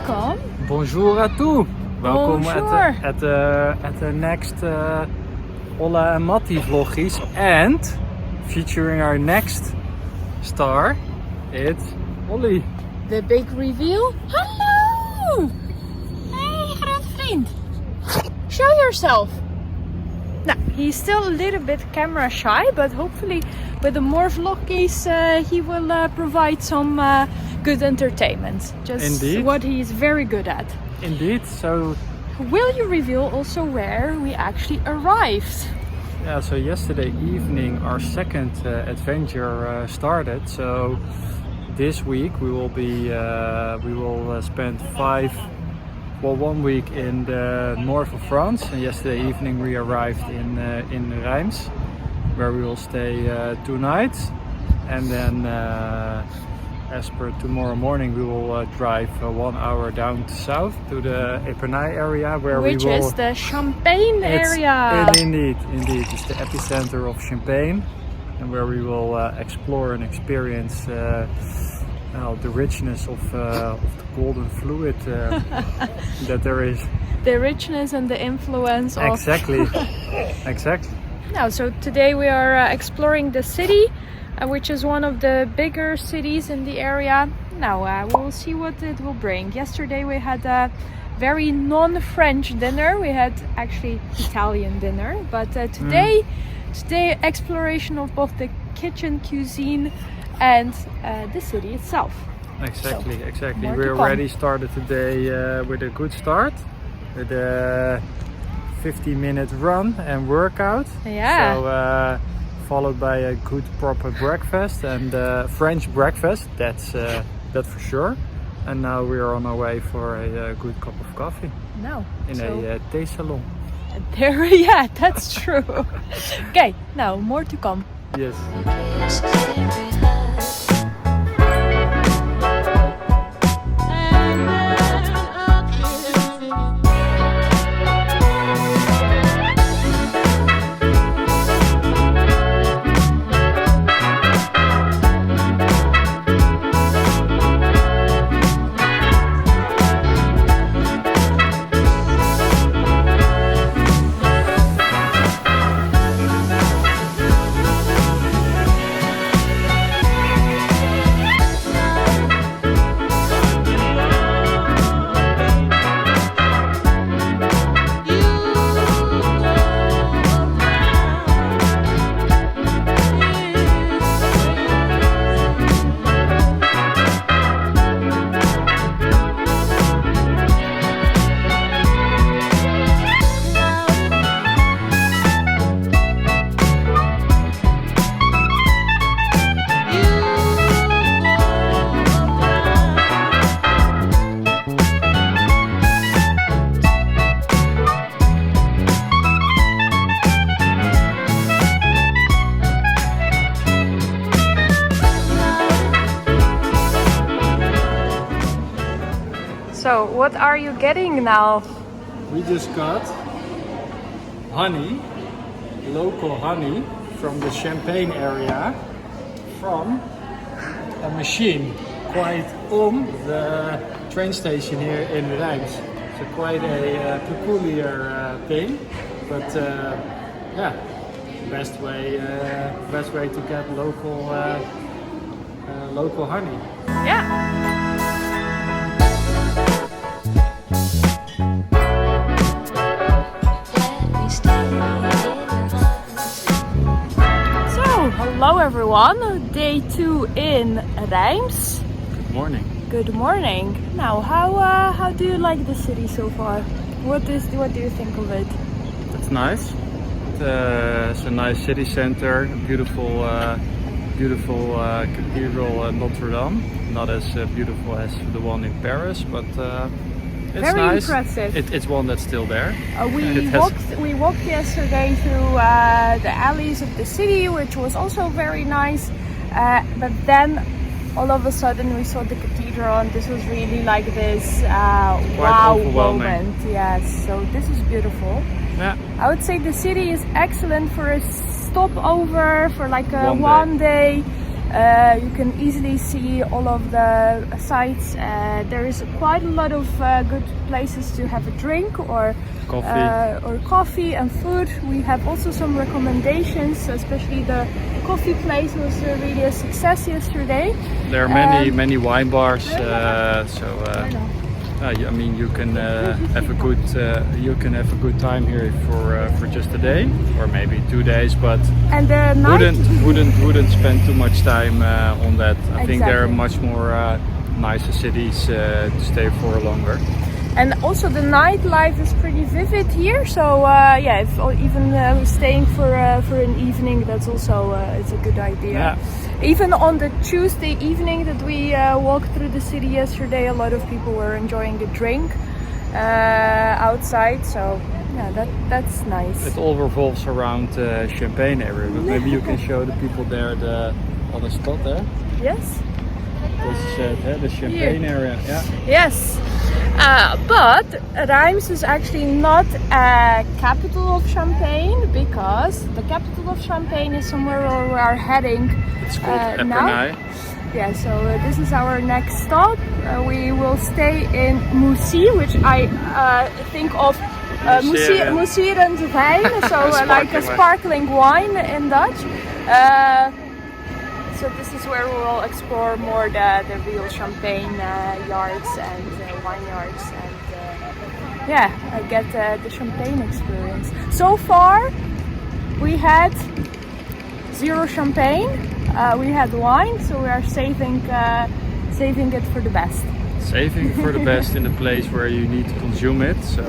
welcome. Bonjour à tous. Welkom Bonjour. at the next Ola and Matti vloggies, and featuring our next star, it's Ollie. The big reveal. Hallo! Hey, groot vriend. Show yourself. Now, he's still a little bit camera shy, but hopefully with the more vloggies he will provide some good entertainment. Just Indeed. what he's very good at. Indeed. So Will you reveal also where we actually arrived? yeah, so yesterday evening our second adventure started. So this week we will spend 1 week in the north of France, and yesterday evening we arrived in Reims, where we will stay 2 nights, and then as per tomorrow morning we will drive 1 hour down to south to the Epernay area, where Which we will. is the Champagne area. Indeed, it's the epicenter of Champagne, and where we will explore and experience the richness of the golden fluid that there is. The richness and the influence of... Exactly. Now, so today we are exploring the city, which is one of the bigger cities in the area. Now, we'll see what it will bring. Yesterday we had a very non-French dinner. We had actually Italian dinner, but today exploration of both the kitchen, cuisine, and the city itself. Exactly. more We to come. already started today with a good start, with a 50-minute run and workout. Yeah. So followed by a good proper breakfast, and French breakfast. That's for sure. And now we are on our way for a good cup of coffee No. in so a tea salon. there, yeah, that's true. Okay, now more to come. Yes. So, what are you getting now? We just got honey, local honey from the Champagne area, from a machine quite on the train station here in Reims. So quite a peculiar thing, but best way to get local honey. Yeah. Hello everyone, day 2 in Reims. Good morning. Good morning. Now, how do you like the city so far? What do you think of it? It's nice. It's a nice city center, beautiful cathedral Notre Dame. Not as beautiful as the one in Paris, but it's Very nice. impressive. It's one that's still there. We walked yesterday through the alleys of the city, which was also very nice. But then all of a sudden we saw the cathedral, and this was really like this wow overwhelming. moment. Yes, so this is beautiful. Yeah. I would say the city is excellent for a stopover, for like a One one day You can easily see all of the sites. There is quite a lot of good places to have a drink or coffee and food. We have also some recommendations, especially the coffee place was really a success yesterday. There are many wine bars, I mean you can have a good time here for just a day or maybe 2 days, but and the night wouldn't spend too much time on that. I think there are Exactly. much more nicer cities to stay for longer. And also the nightlife is pretty vivid here. So yeah, if even staying for an evening, that's also it's a good idea. Yeah. Even on the Tuesday evening that we walked through the city yesterday, a lot of people were enjoying a drink outside. So yeah, that's nice. It all revolves around Champagne area, but maybe you can show the people there on the spot there. Yes. This is the Champagne area. Yeah. Yes. But Reims is actually not a capital of Champagne, because the capital of Champagne is somewhere where we are heading It's called now. Epernay. Yeah, so this is our next stop. We will stay in Moussi, which I think of Mousserend. Mousserend wijn, so like a Sparkling sparkling wine in Dutch. So this is where we will explore more the real champagne yards and wine yards, and get the champagne experience. So far, we had 0 champagne. We had wine, so we are saving it for the best. Saving for the best in the place where you need to consume it. So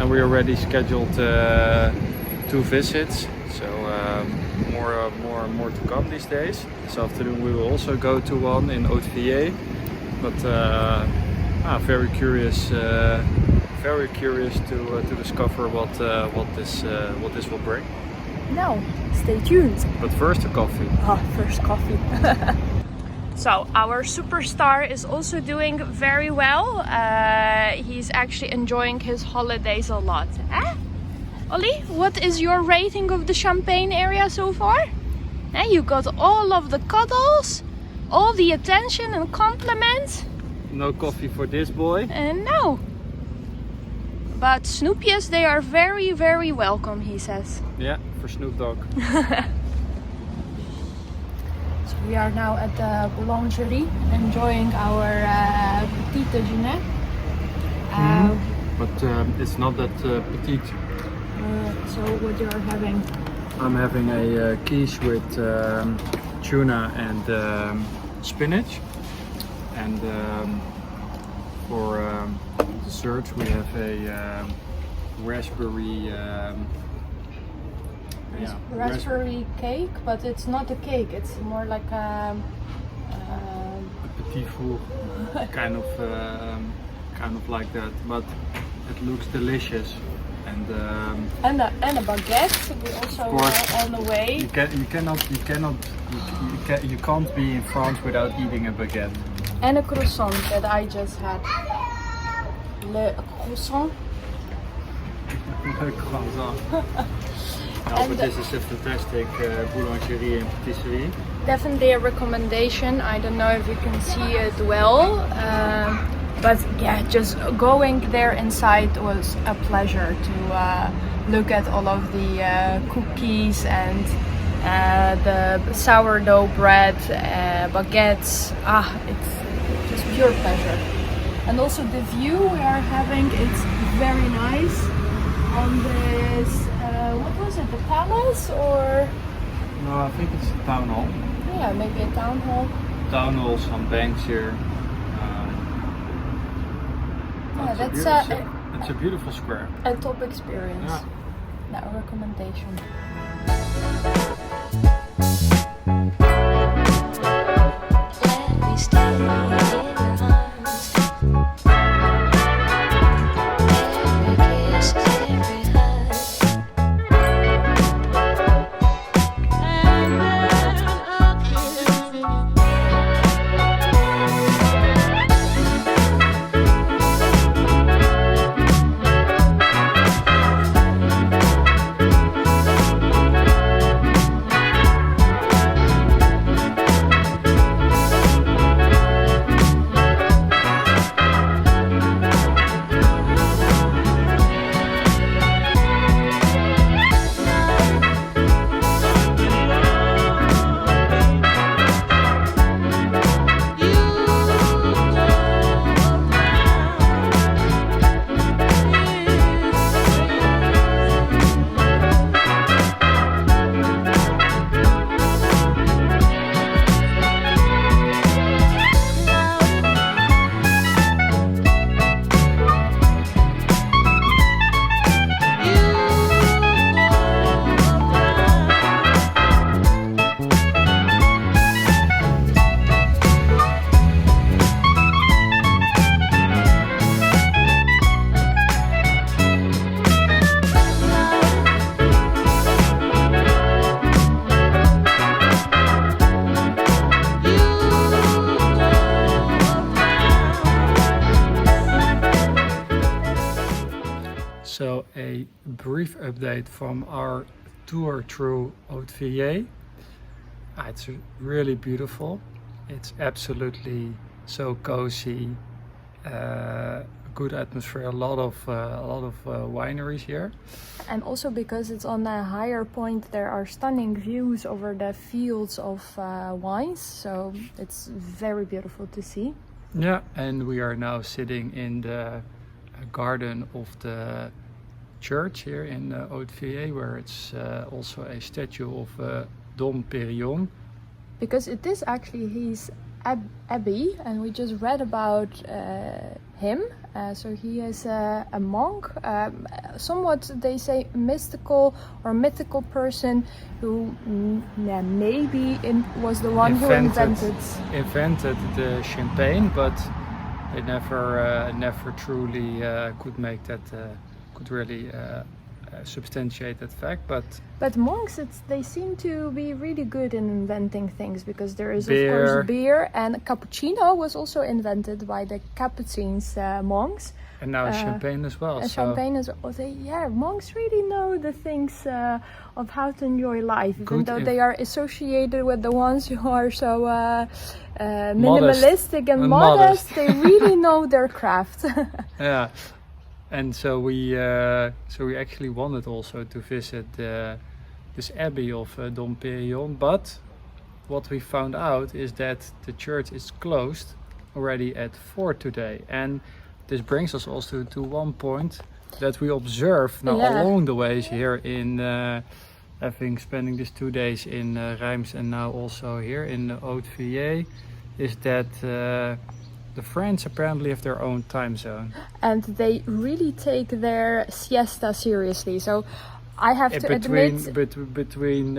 and we already scheduled 2 visits. So more to come these days. This afternoon we will also go to one in Haute-Villaye. But very curious to discover what this will bring. Now, stay tuned. But first a coffee. First coffee. So our superstar is also doing very well. He's actually enjoying his holidays a lot. Ollie, what is your rating of the Champagne area so far? You got all of the cuddles, all the attention and compliments. No coffee for this boy. No. But Snoopjes, they are very, very welcome, he says. Yeah, for Snoop Dogg. So we are now at the boulangerie, enjoying our petit déjeuner. But it's not that petite. So what you are having? I'm having a quiche with tuna and spinach, and for dessert we have a raspberry Raspberry cake, but it's not a cake. It's more like a petit four, kind of like that. But it looks delicious. And a baguette. We also are on the way. You can't be in France without eating a baguette. And a croissant that I just had. Le croissant. No, but this is a fantastic boulangerie and patisserie. Definitely a recommendation. I don't know if you can see it well, but yeah, just going there inside was a pleasure to look at all of the cookies and the sourdough bread, baguettes. It's just pure pleasure. And also the view we are having, it's very nice on this, what was it, the palace or? No, I think it's the town hall. Yeah, maybe a town hall. Town hall, some banks here. It's a beautiful square. A top experience. Yeah. A recommendation. Let me stay in your arms. Every kiss, every hug. And then again. a brief update from our tour through Haute-Villers. It's really beautiful. It's absolutely so cozy, good atmosphere, a lot of wineries here. And also because it's on a higher point, there are stunning views over the fields of wines. So it's very beautiful to see. Yeah, and we are now sitting in the garden of the church here in Haute-Villers, where it's also a statue of Dom Pérignon. Because it is actually his abbey, and we just read about him. So he is a monk, somewhat they say mystical or mythical person who maybe was the one who invented the champagne, but they never truly could make that, could really substantiate that fact. But monks, they seem to be really good in inventing things, because there is beer. Of course beer, and cappuccino was also invented by the Capuchins monks. And now champagne as well. And champagne as well. Monks really know the things of how to enjoy life, even though they are associated with the ones who are so minimalistic and modest. They really know their craft. Yeah. And so we actually wanted also to visit this abbey of Dom Pérignon, but what we found out is that the church is closed already at 4 today. And this brings us also to one point that we observe now along the ways here in spending these 2 days in Reims and now also here in Haute-Villers, is that the French apparently have their own time zone. And they really take their siesta seriously. So I have to admit... Between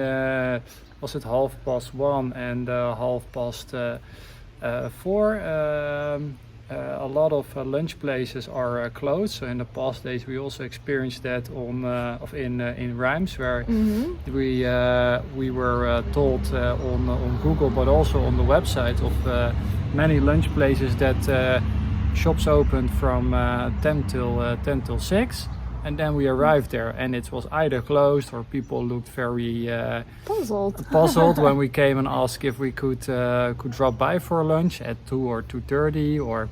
was it 1:30 and 4:30, a lot of lunch places are closed. So in the past days we also experienced that in Reims, where we were told on Google, but also on the website of many lunch places that shops opened from 10 till 6, and then we arrived there and it was either closed or people looked very puzzled when we came and asked if we could drop by for lunch at 2 or 2:30 or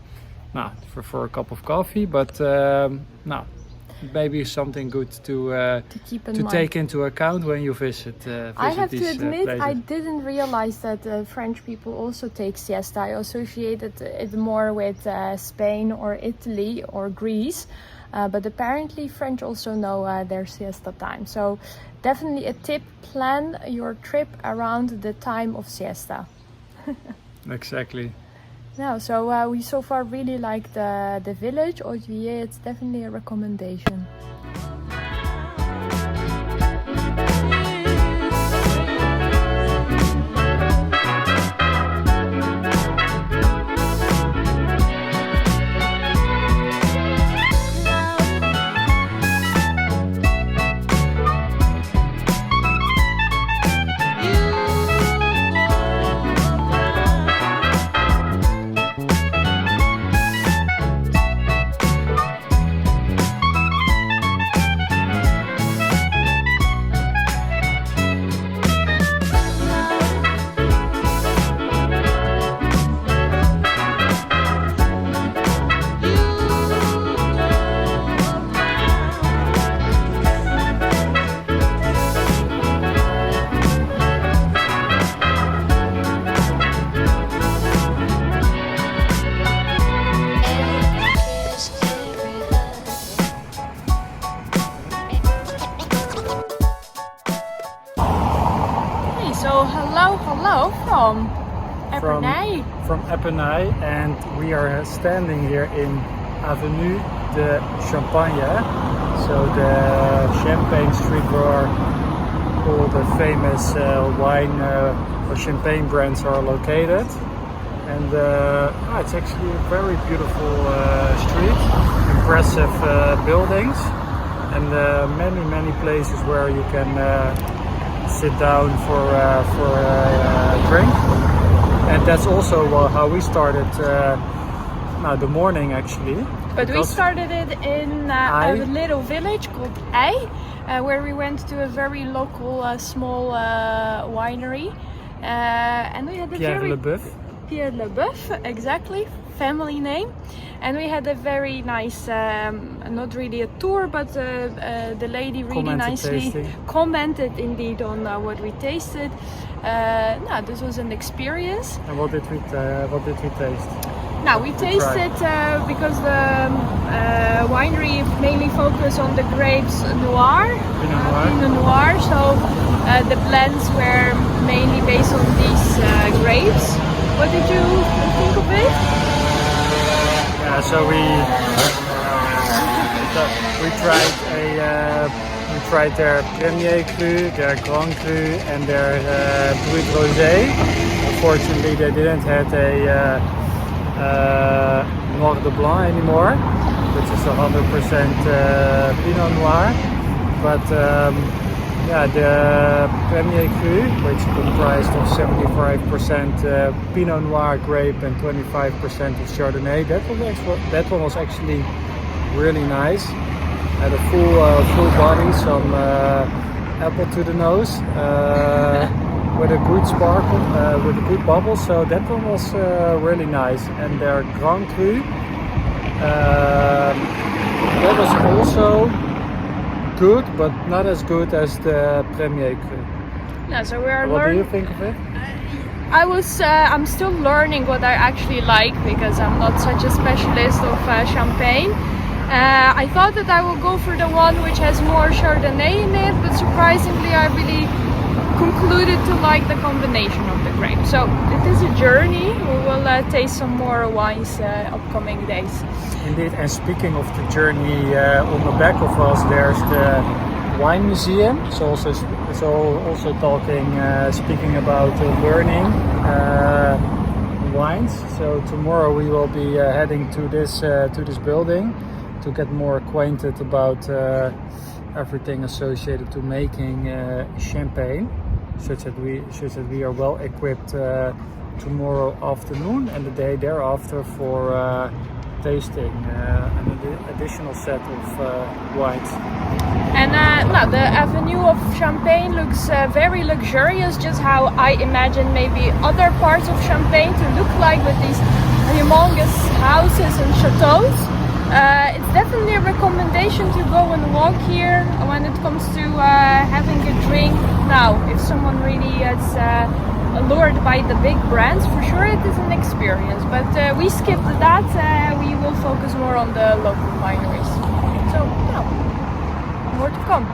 for a cup of coffee, but maybe something good to keep in to mind. take into account when you visit I have to these admit, places. I didn't realize that French people also take siesta. I associated it more with Spain or Italy or Greece, but apparently French also know their siesta time. So definitely a tip: plan your trip around the time of siesta. Exactly. Now, so we so far really like the village Haute-Villers. It's definitely a recommendation. Hello from Epernay. From Epernay, and we are standing here in Avenue de Champagne, so the Champagne Street where all the famous wine or champagne brands are located. And it's actually a very beautiful street, impressive buildings, and many places where you can sit down for a drink. And that's also how we started the morning actually. But we because started it in Ei. a little village called Ei, where we went to a very local small winery. And we had a Pierre very Leboeuf. Pierre Leboeuf, exactly, family name. And we had a very nice, not really a tour, but the lady really Commented nicely tasting. commented indeed on what we tasted. This was an experience. And what did we taste? Now we tasted because the winery mainly focus on the grapes noir, Pinot Noir. So the blends were mainly based on these grapes. What did you think of it? Yeah, so we tried their Premier Cru, their Grand Cru, and their Brut Rosé. Unfortunately, they didn't have a Noir de Blanc anymore, which is 100% Pinot Noir. But the Premier Cru, which comprised of 75% Pinot Noir grape and 25% of Chardonnay, that one was actually really nice. Had a full body, some apple to the nose, with a good sparkle, with a good bubble. So that one was really nice. And their Grand Cru, that was also good, but not as good as the Premier Cru. No, so we are What do learning. you think of it? I'm still learning what I actually like because I'm not such a specialist of champagne. I thought that I will go for the one which has more Chardonnay in it, but surprisingly I really concluded to like the combination of the grapes. So it is a journey. We will taste some more wines upcoming days. Indeed, and speaking of the journey, on the back of us there's the wine museum. So also speaking about learning wines. So tomorrow we will be heading to this building to get more acquainted about everything associated to making champagne, such that we are well equipped tomorrow afternoon and the day thereafter for tasting an additional set of wines. And the avenue of Champagne looks very luxurious, just how I imagine maybe other parts of Champagne to look like, with these humongous houses and chateaus. It's definitely a recommendation to go and walk here when it comes to having a drink. Now, if someone really is allured by the big brands, for sure it is an experience. But we skipped that. We will focus more on the local wineries. So, more to come.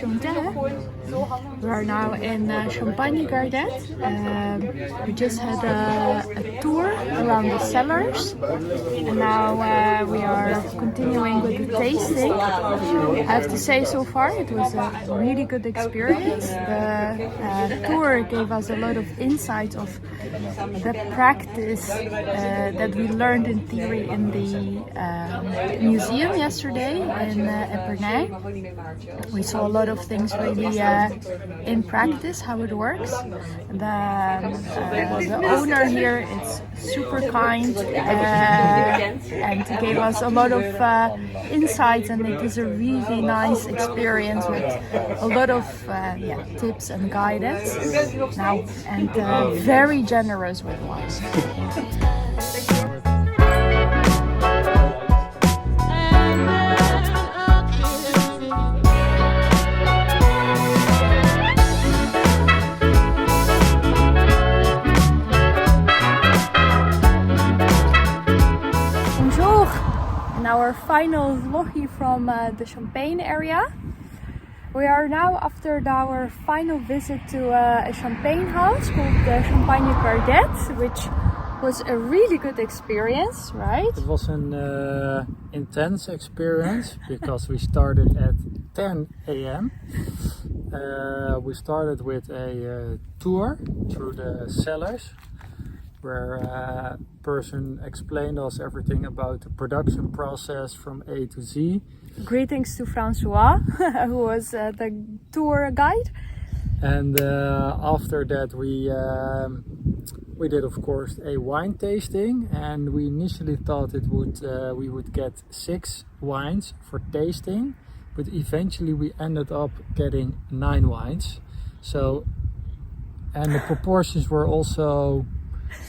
Chantal. We are now in Champagne Gardet. We just had a tour around the cellars, and now we are continuing with the tasting. I have to say, so far it was a really good experience. The tour gave us a lot of insight of the practice that we learned in theory in the museum yesterday in Epernay. We saw a lot of things really in practice, how it works. The owner here is super kind and gave us a lot of insights, and it is a really nice experience with a lot of tips and guidance. Now, and very generous with wine. Our final vloggy from the Champagne area. We are now after our final visit to a champagne house called the Champagne Gardet, which was a really good experience, right? It was an intense experience because we started at 10 a.m. We started with a tour through the cellars, where a person explained us everything about the production process from A to Z. Greetings to Francois, who was the tour guide. And after that we did, of course, a wine tasting, and we initially thought we would get 6 wines for tasting, but eventually we ended up getting 9 wines. So, and the proportions were also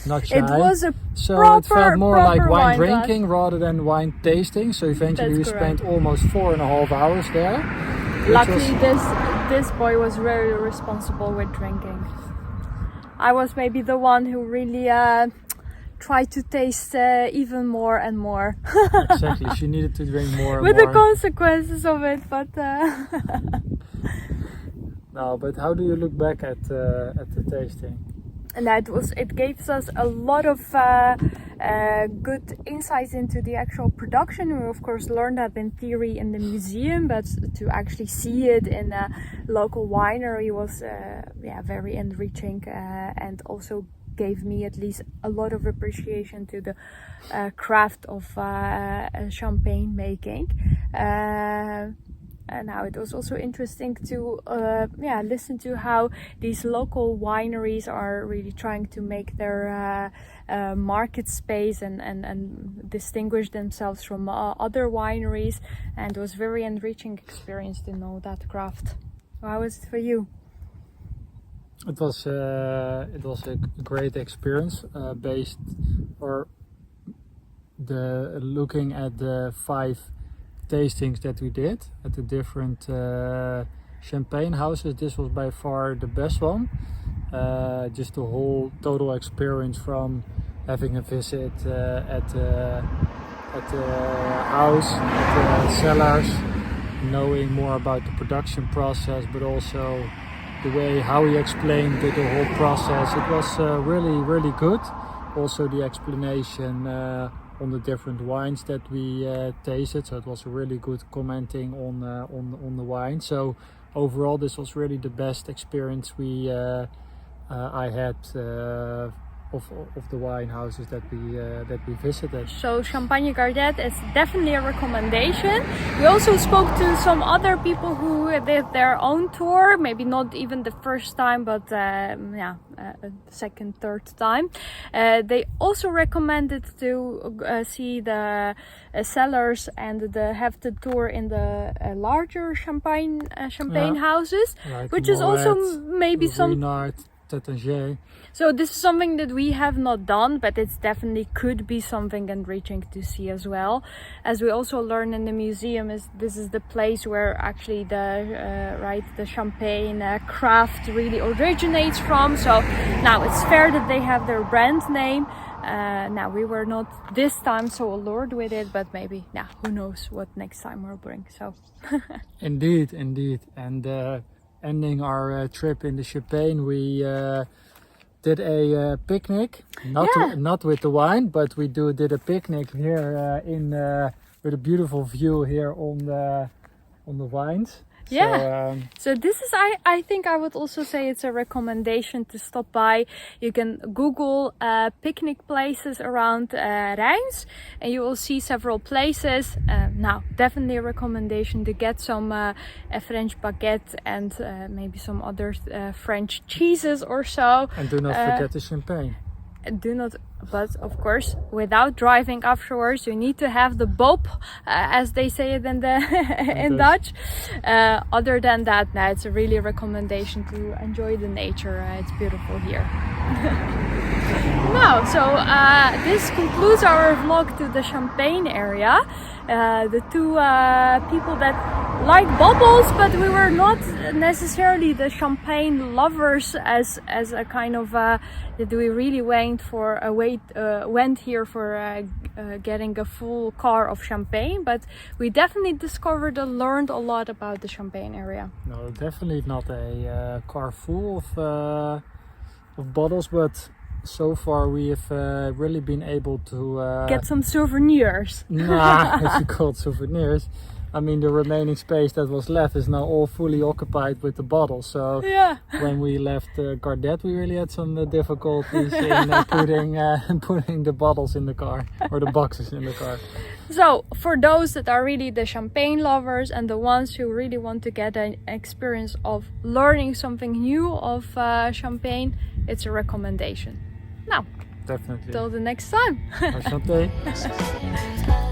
not shy. It was a so proper, it felt more like wine drinking glass rather than wine tasting. So eventually That's we correct. spent almost 4.5 hours there. Luckily, this boy was very responsible with drinking. I was maybe the one who really tried to taste even more and more. Exactly, she needed to drink more and with more. the consequences of it, but No, but how do you look back at the tasting? and it gives us a lot of good insights into the actual production. We of course learned that in theory in the museum, but to actually see it in a local winery was very enriching, and also gave me at least a lot of appreciation to the craft of champagne making. And now it was also interesting to listen to how these local wineries are really trying to make their market space and distinguish themselves from other wineries, and it was very enriching experience to know that craft. How was it for you? It was a great experience looking at the 5 tastings that we did at the different champagne houses. This was by far the best one. Just the whole total experience, from having a visit at the house, at the cellars, knowing more about the production process, but also the way how he explained the whole process. It was really good. Also the explanation on the different wines that we tasted, so it was really good commenting on the wine. So overall, this was really the best experience I had of the wine houses that we visited. So Champagne Gardet is definitely a recommendation. We also spoke to some other people who did their own tour, maybe not even the first time, but second, third time. They also recommended to see the cellars and have the tour in the larger champagne houses, Like which is also Moet, maybe some. Ruinart, Taittinger. So this is something that we have not done, but it's definitely could be something enriching to see as well. As we also learn in the museum, this is the place where actually the champagne craft really originates from. So now it's fair that they have their brand name, Now we were not this time so allured with it, but maybe now who knows what next time will bring. So Indeed. And ending our trip in the Champagne, we did a picnic. Not with the wine, but we did a picnic here with a beautiful view here on the vines. yeah. So this is, I think I would also say it's a recommendation to stop by. You can Google picnic places around Reims and you will see several places. Now, definitely a recommendation to get some French baguette and maybe some other French cheeses or so. And do not forget the champagne. But of course, without driving afterwards, you need to have the boop, as they say it in Dutch. Other than that, it's a really recommendation to enjoy the nature. It's beautiful here. Now, so this concludes our vlog to the Champagne area. The two people that like bubbles, but we were not necessarily the champagne lovers as a kind of that we really went here for getting a full car of champagne, but we definitely discovered and learned a lot about the Champagne area. No, definitely not a car full of bottles, but so far we have really been able to get some souvenirs. If you call it souvenirs. I mean, the remaining space that was left is now all fully occupied with the bottles. So Yeah. when we left Gardette, we really had some difficulties in putting the bottles in the car or the boxes in the car. So for those that are really the champagne lovers and the ones who really want to get an experience of learning something new of champagne, it's a recommendation. Now, Definitely. till the next time. Enchanté. Every hug